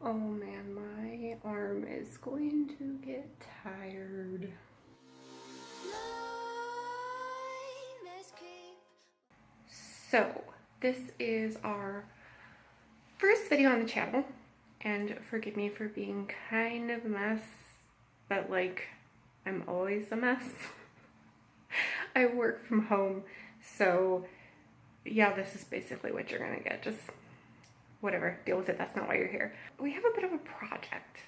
Oh man, my arm is going to get tired. So, this is our first video on the channel, and forgive me for being kind of a mess, but like, I'm always a mess. I work from home, so yeah, this is basically what you're gonna get. Just whatever, deal with it. That's not why you're here. We have a bit of a project,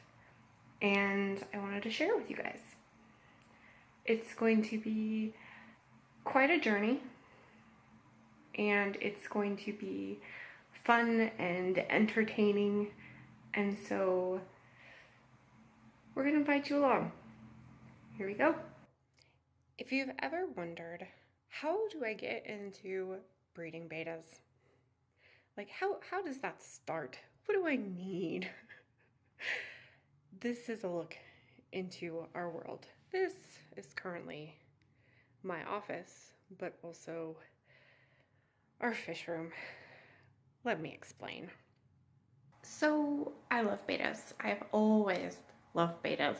and I wanted to share it with you guys. It's going to be quite a journey, and it's going to be fun and entertaining, and so we're gonna invite you along. Here we go. If you've ever wondered, how do I get into breeding bettas? Like, how does that start? What do I need? This is a look into our world. This is currently my office, but also our fish room. Let me explain. So I love bettas. I've always loved bettas.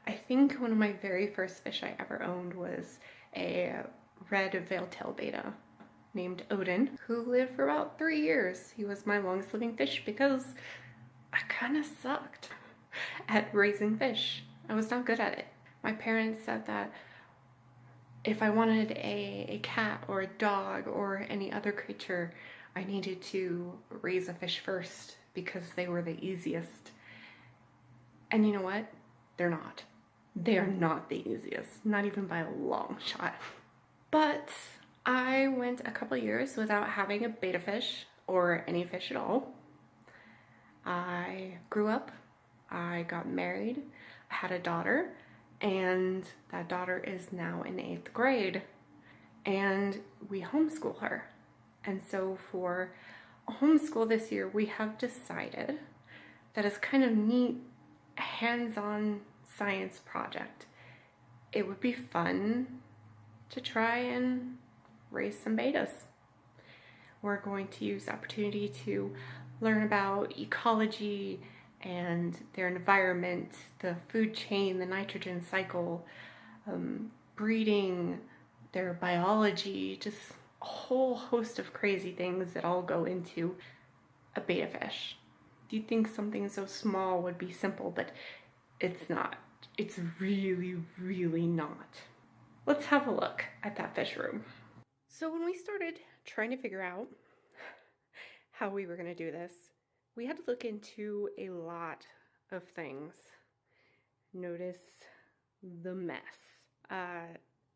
I think one of my very first fish I ever owned was a red veil-tailed betta named Odin, who lived for about 3 years. He was my longest living fish because I kind of sucked at raising fish. I was not good at it. My parents said that if I wanted a cat or a dog or any other creature, I needed to raise a fish first because they were the easiest. And you know what? They're not. They are not the easiest, not even by a long shot. But I went a couple years without having a betta fish or any fish at all. I grew up, I got married, I had a daughter, and that daughter is now in 8th grade, and we homeschool her. And so for a homeschool this year, we have decided that it's kind of neat, hands-on science project. It would be fun to try and raise some bettas. We're going to use the opportunity to learn about ecology and their environment, the food chain, the nitrogen cycle, breeding, their biology, just a whole host of crazy things that all go into a betta fish. Do you think something so small would be simple? But it's not. It's really, really not. Let's have a look at that fish room. So when we started trying to figure out how we were going to do this, we had to look into a lot of things. Notice the mess.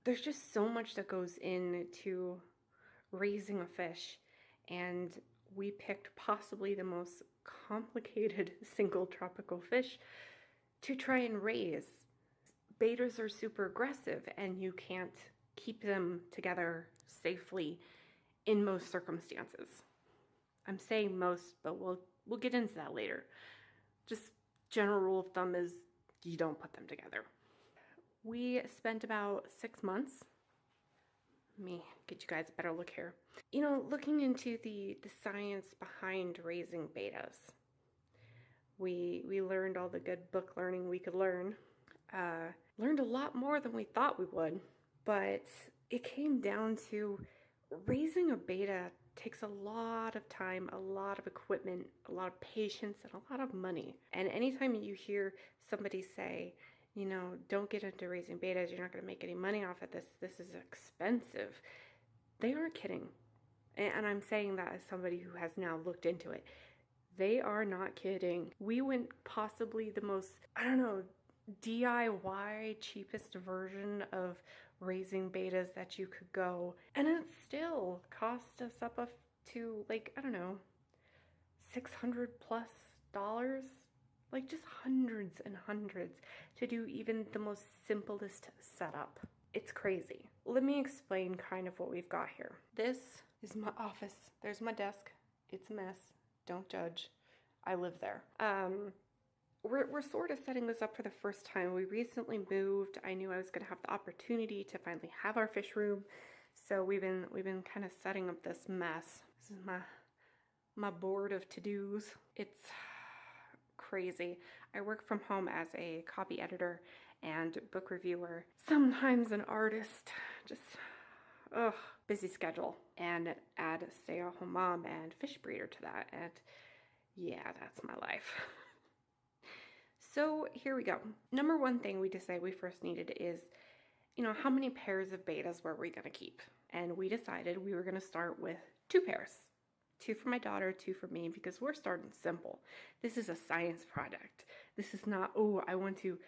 There's just so much that goes into raising a fish, and we picked possibly the most complicated single tropical fish to try and raise. Bettas are super aggressive, and you can't keep them together safely in most circumstances. I'm saying most, but we'll get into that later. Just general rule of thumb is you don't put them together. We spent about 6 months. Let me get you guys a better look here. You know, looking into the science behind raising bettas. We learned all the good book learning we could learn. Learned a lot more than we thought we would. But it came down to raising a betta takes a lot of time, a lot of equipment, a lot of patience, and a lot of money. And anytime you hear somebody say, you know, don't get into raising bettas, you're not going to make any money off of this, this is expensive, they aren't kidding. And I'm saying that as somebody who has now looked into it. They are not kidding. We went possibly the most, I don't know, DIY cheapest version of raising bettas that you could go, and it still cost us up to, like, I don't know, $600 plus, like just hundreds and hundreds to do even the most simplest setup. It's crazy. Let me explain kind of what we've got here. This is my office. There's my desk. It's a mess. Don't judge. I live there. We're sort of setting this up for the first time. We recently moved. I knew I was going to have the opportunity to finally have our fish room, so we've been kind of setting up this mess. This is my board of to-dos. It's crazy. I work from home as a copy editor and book reviewer, sometimes an artist, just ugh, busy schedule, and add a stay-at-home mom and fish breeder to that, and yeah, that's my life. So here we go. Number one thing we decided we first needed is, how many pairs of bettas were we gonna keep? And we decided we were gonna start with 2 pairs. 2 for my daughter, 2 for me, because we're starting simple. This is a science project. This is not, oh, I want to,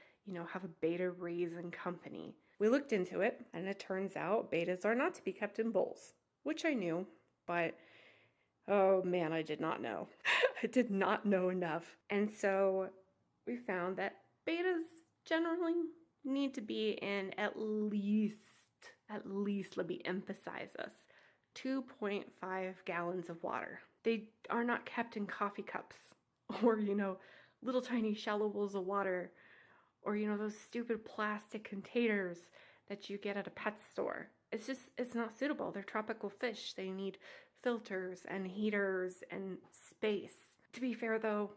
have a betta raising company. We looked into it, and it turns out bettas are not to be kept in bowls, which I knew, but oh man, I did not know. I did not know enough. And so we found that bettas generally need to be in at least, let me emphasize this, 2.5 gallons of water. They are not kept in coffee cups or, little tiny shallow bowls of water or, those stupid plastic containers that you get at a pet store. It's not suitable. They're tropical fish. They need filters and heaters and space. To be fair though,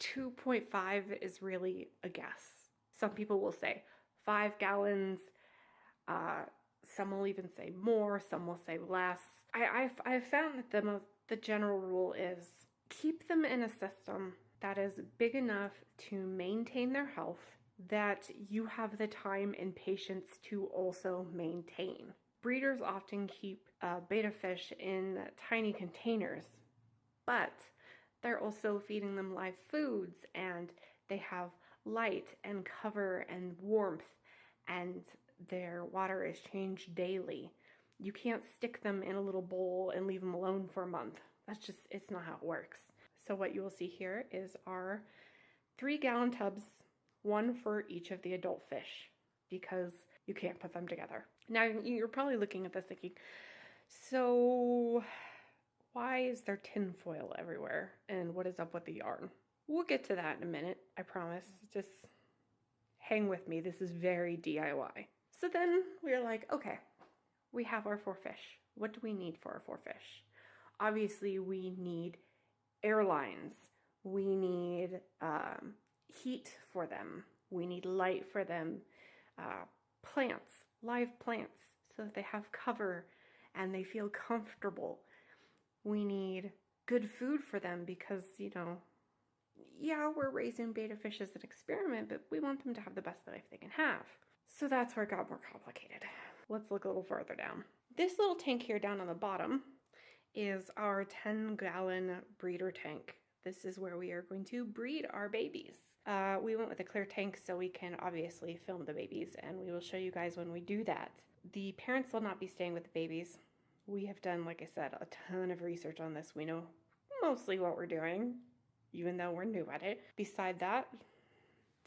2.5 is really a guess. Some people will say 5 gallons. Some will even say more. Some will say less. I've found that the general rule is keep them in a system that is big enough to maintain their health, that you have the time and patience to also maintain. Breeders often keep betta fish in tiny containers, but they're also feeding them live foods, and they have light and cover and warmth, and their water is changed daily. You can't stick them in a little bowl and leave them alone for a month. It's not how it works. So what you will see here is our 3-gallon tubs, 1 for each of the adult fish, because you can't put them together. Now you're probably looking at this thinking, so why is there tin foil everywhere? And what is up with the yarn? We'll get to that in a minute, I promise. Just hang with me. This is very DIY. So then we are like, okay, we have our 4 fish. What do we need for our 4 fish? Obviously, we need airlines. We need heat for them. We need light for them. Plants, live plants, so that they have cover and they feel comfortable. We need good food for them because, yeah, we're raising betta fish as an experiment, but we want them to have the best life they can have. So that's where it got more complicated. Let's look a little further down. This little tank here down on the bottom is our 10-gallon breeder tank. This is where we are going to breed our babies. We went with a clear tank so we can obviously film the babies, and we will show you guys when we do that. The parents will not be staying with the babies. We have done, like I said, a ton of research on this. We know mostly what we're doing, even though we're new at it. Beside that,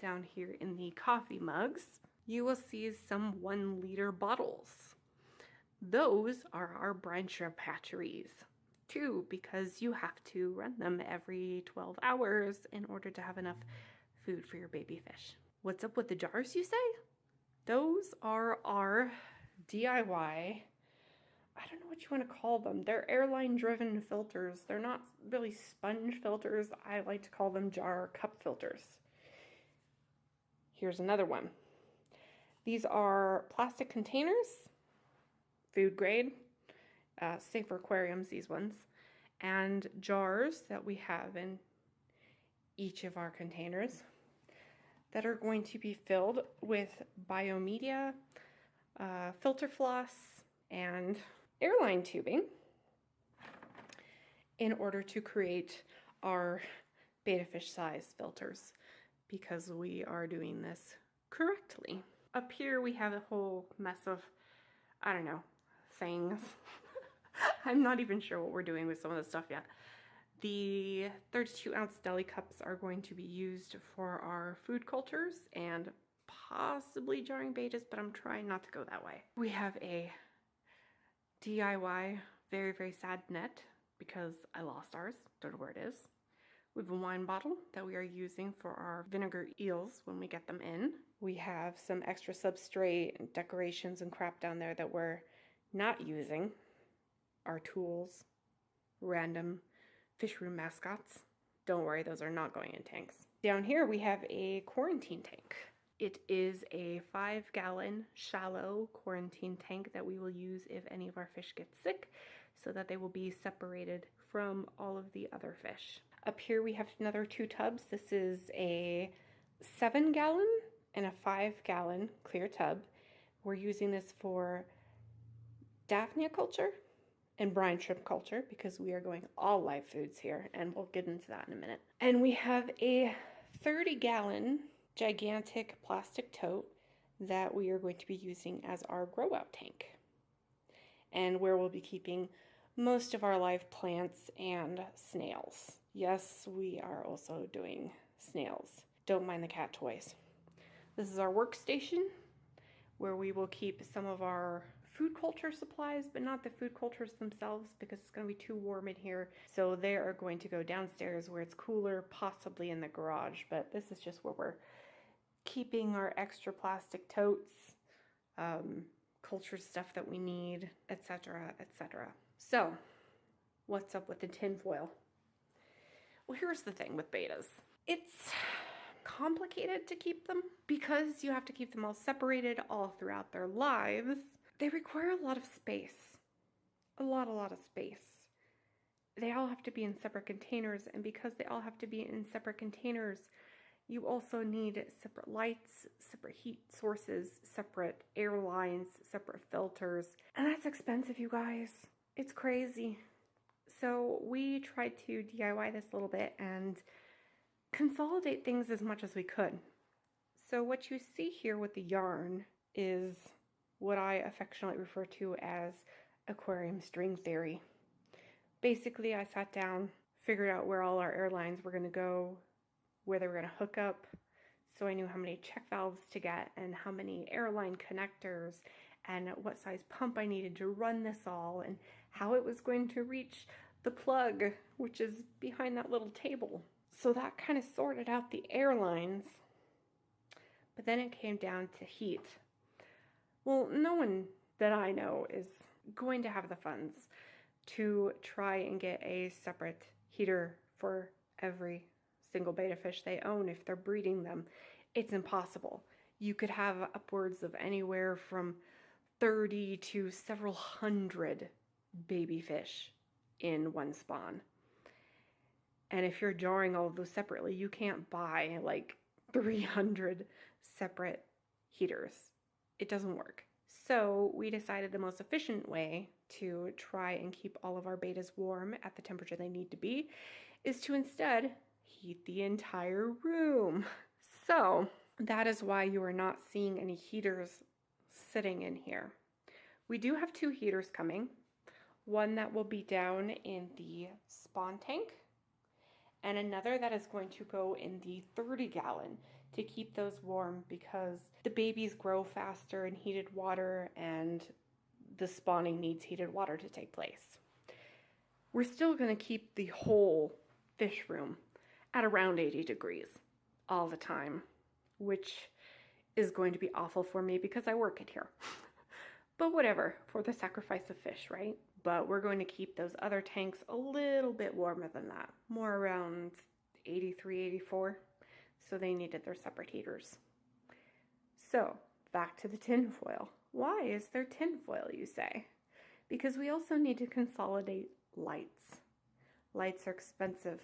down here in the coffee mugs, you will see some 1-liter bottles. Those are our brine shrimp hatcheries. 2, because you have to run them every 12 hours in order to have enough food for your baby fish. What's up with the jars, you say? Those are our DIY, I don't know what you want to call them. They're airline-driven filters. They're not really sponge filters. I like to call them jar cup filters. Here's another one. These are plastic containers, food grade, safe for aquariums, these ones, and jars that we have in each of our containers that are going to be filled with biomedia, filter floss, and airline tubing in order to create our betta fish size filters, because we are doing this correctly. Up here we have a whole mess of, I don't know, things. I'm not even sure what we're doing with some of this stuff yet. The 32-ounce deli cups are going to be used for our food cultures and possibly jarring bettas, but I'm trying not to go that way. We have a DIY, very, very sad net because I lost ours. Don't know where it is. We have a wine bottle that we are using for our vinegar eels when we get them in. We have some extra substrate and decorations and crap down there that we're not using. Our tools, random fish room mascots. Don't worry, those are not going in tanks. Down here we have a quarantine tank. It is a 5-gallon shallow quarantine tank that we will use if any of our fish get sick, so that they will be separated from all of the other fish. Up here we have another 2 tubs. This is a 7-gallon and a 5-gallon clear tub. We're using this for Daphnia culture and brine shrimp culture because we are going all live foods here, and we'll get into that in a minute. And we have a 30-gallon gigantic plastic tote that we are going to be using as our grow out tank, and where we'll be keeping most of our live plants and snails. Yes, we are also doing snails. Don't mind the cat toys. This is our workstation where we will keep some of our food culture supplies, but not the food cultures themselves because it's going to be too warm in here. So they are going to go downstairs where it's cooler, possibly in the garage. But this is just where we're keeping our extra plastic totes, culture stuff that we need, etc., etc. So, what's up with the tin foil? Well, here's the thing with bettas. It's complicated to keep them because you have to keep them all separated all throughout their lives. They require a lot of space. A lot of space. They all have to be in separate containers, and because they all have to be in separate containers, you also need separate lights, separate heat sources, separate air lines, separate filters, and that's expensive, you guys. It's crazy. So we tried to DIY this a little bit and consolidate things as much as we could. So what you see here with the yarn is what I affectionately refer to as aquarium string theory. Basically, I sat down, figured out where all our airlines were going to go, where they were going to hook up, so I knew how many check valves to get and how many airline connectors and what size pump I needed to run this all and how it was going to reach the plug, which is behind that little table. So that kind of sorted out the airlines. But then it came down to heat. Well, no one that I know is going to have the funds to try and get a separate heater for every single betta fish they own if they're breeding them. It's impossible. You could have upwards of anywhere from 30 to several hundred baby fish in one spawn. And if you're jarring all of those separately, you can't buy like 300 separate heaters. It doesn't work. So we decided the most efficient way to try and keep all of our bettas warm at the temperature they need to be is to instead heat the entire room. So that is why you are not seeing any heaters sitting in here. We do have 2 heaters coming. One that will be down in the spawn tank, and another that is going to go in the 30-gallon to keep those warm because the babies grow faster in heated water and the spawning needs heated water to take place. We're still going to keep the whole fish room at around 80 degrees all the time, which is going to be awful for me because I work it here. But whatever, for the sacrifice of fish, right? But we're going to keep those other tanks a little bit warmer than that, more around 83, 84. So they needed their separate heaters. So back to the tinfoil. Why is there tinfoil, you say? Because we also need to consolidate lights. Lights are expensive.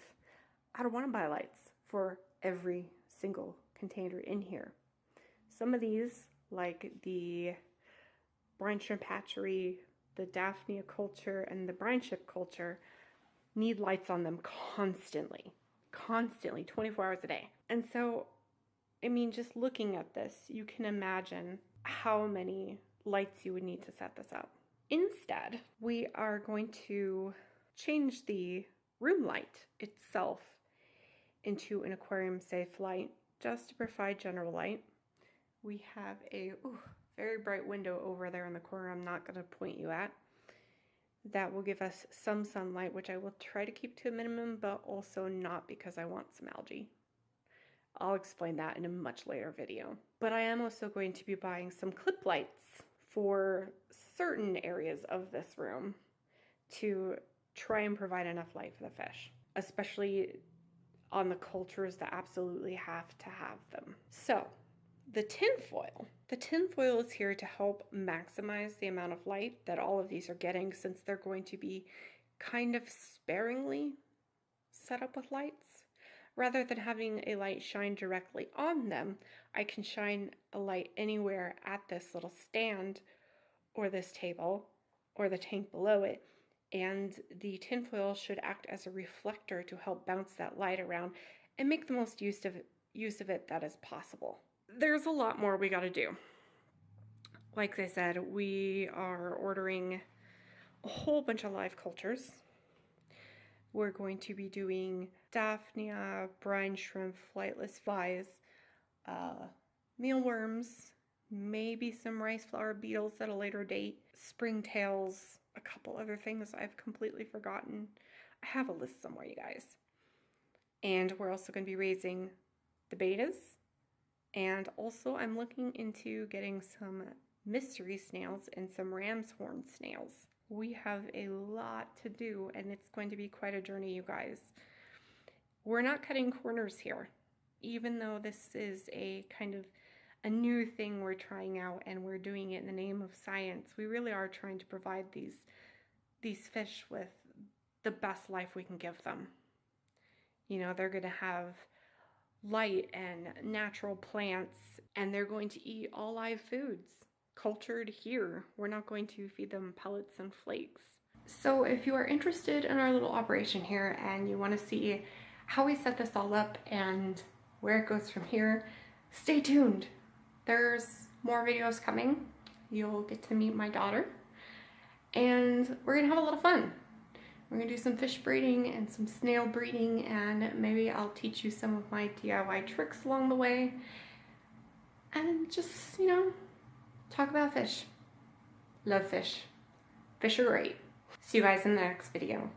I don't want to buy lights for every single container in here. Some of these, like the brine shrimp hatchery, the Daphnia culture, and the brine shrimp culture, need lights on them constantly, 24 hours a day. And so, I mean, just looking at this, you can imagine how many lights you would need to set this up. Instead, we are going to change the room light itself into an aquarium safe light just to provide general light. We have a very bright window over there in the corner I'm not going to point you at. That will give us some sunlight, which I will try to keep to a minimum, but also not because I want some algae. I'll explain that in a much later video. But I am also going to be buying some clip lights for certain areas of this room to try and provide enough light for the fish, especially on the cultures that absolutely have to have them. So the tinfoil is here to help maximize the amount of light that all of these are getting, since they're going to be kind of sparingly set up with lights. Rather than having a light shine directly on them, I can shine a light anywhere at this little stand or this table or the tank below it, and the tinfoil should act as a reflector to help bounce that light around and make the most use of it that is possible. There's a lot more we got to do. Like I said, we are ordering a whole bunch of live cultures. We're going to be doing Daphnia, brine shrimp, flightless flies, mealworms, maybe some rice flower beetles at a later date, springtails, a couple other things I've completely forgotten. I have a list somewhere, you guys. And we're also going to be raising the bettas. And also I'm looking into getting some mystery snails and some ram's horn snails. We have a lot to do, and it's going to be quite a journey, you guys. We're not cutting corners here, even though this is a kind of a new thing we're trying out and we're doing it in the name of science. We really are trying to provide these fish with the best life we can give them. You know, they're going to have light and natural plants, and they're going to eat all live foods, cultured here. We're not going to feed them pellets and flakes. So if you are interested in our little operation here and you want to see how we set this all up and where it goes from here, stay tuned. There's more videos coming. You'll get to meet my daughter, and we're gonna have a lot of fun. We're gonna do some fish breeding and some snail breeding, and maybe I'll teach you some of my DIY tricks along the way, and just, you know, talk about fish. Love fish. Fish are great. See you guys in the next video.